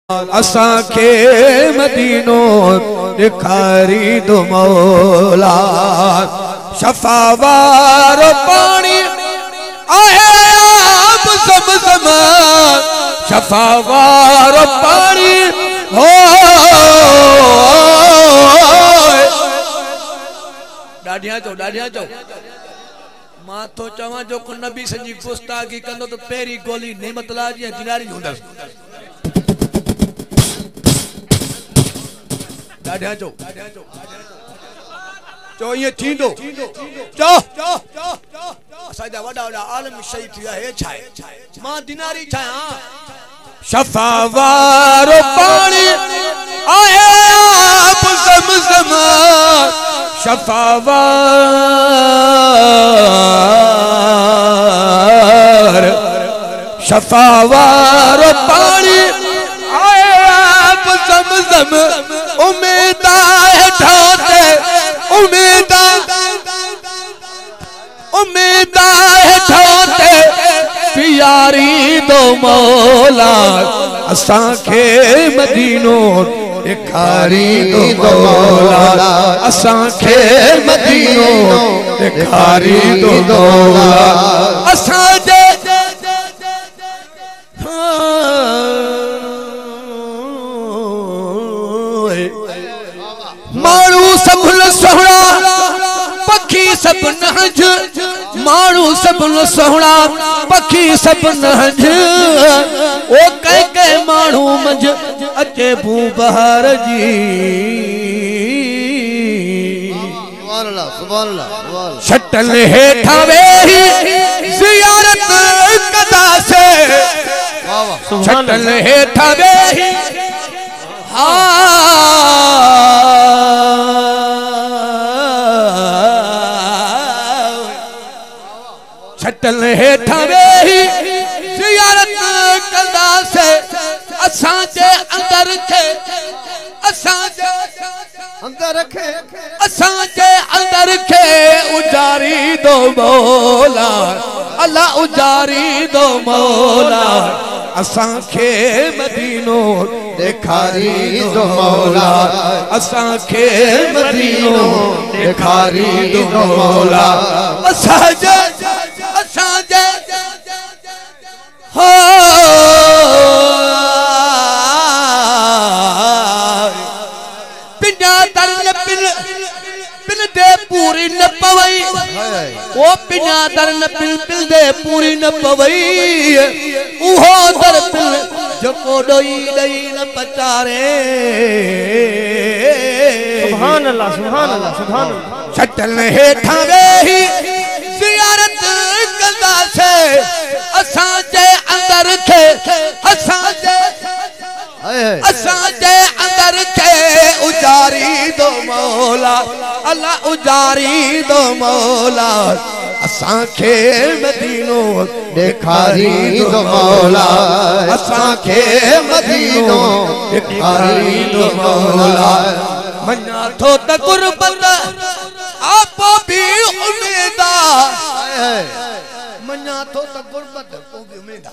असां खे मदीनो ॾेखारी दो मौला। शफ़ा वारो पानी आहे आब ज़मज़म, शफ़ा वारो पानी हो। ॾाढियां चओ मां तो चवां जो को नबी सजी गुस्ताखी कंदो तो पहिरी गोली नेमतला जी दिनारी हूंदसि। ॾाढियां चओ ये थींदो चओ असांजा वॾा वॾा आलम शहीद थिया हे छा आहे मां दिनारी छा आहियां। शफ़ा वारो पानी आहे आब ज़मज़म, शफ़ा वारो पानी आहे आब ज़मज़म। उम्मीद है ठाते उम्मीद है ठाते प्यारी दो मौला। असां खे मदीनो ॾेखारी दो मौला। असां खे मदीनो ॾेखारी दो मौला। असां जे माण्हू सभु सोहणा पखी सभु नहज, माण्हू सभु सोहणा पखी सभु नहज। ओ कंहिं माण्हू मंझ अचे भू बहार जी। छटल हेठां वेही ज़ियारत कंदासे, छटल हेठां वेही छटल हेठां वेही ज़ियारत कंदासे। असांजे अंदर खे असांजे अंदर खे उजारी दो मौला। अल्लाह उजारी दो मौला। असां खे मदीनो ॾेखारी दो मौला। असां खे मदीनो ॾेखारी दो मौला। असांजे हो पिंजा दर पिन दे पूरी न पवई। ओ पिंजा दर पिन दे पूरी न पवई। उहो दर पिन जको ॾोई ॾई न पचारे। सुभान अल्लाह सुभान अल्लाह सुभान अल्लाह। छटल हेठां वेही ज़ियारत कंदासे। असांजे अंदर खे असांजे अंदर खे उजारी दो मौला। अल्लाह उजारी दो मौला। असां खे मदीनो ॾेखारी दो मौला। असां खे मदीनो ॾेखारी दो मौला। मञा थो त गुरबत आपो भी उम्मीद मञा थो त गुरबत को भी उम्मीद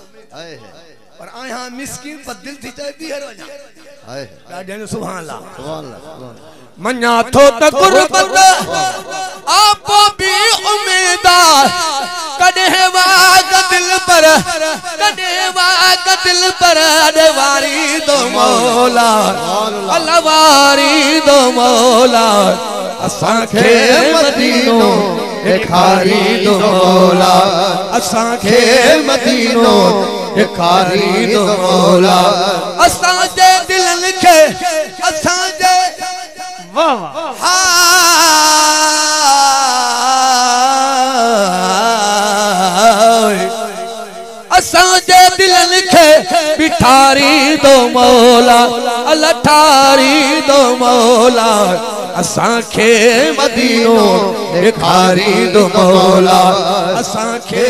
पर आया मिस्किन पर दिल थी चाहे ॿीहर वञा। ॾाढे सुभान अल्लाह सुभान अल्लाह। मञा थो त गुरबत आपो भी उम्मीद कॾहिं वाग दिल पर अॾवारी दो मौला। अल्लाह वारी दो मौला। असां खे मदीनो ॾेखारी दो मौला। असां खे मदीनो ॾेखारी दो मौला। असांजे दिलनि खे असांजे असांजे दिलनि खे बिठारी दो मौला। अल्लाह ठारी दो मौला। असां खे मदीनो ॾेखारी दो मौला। असां खे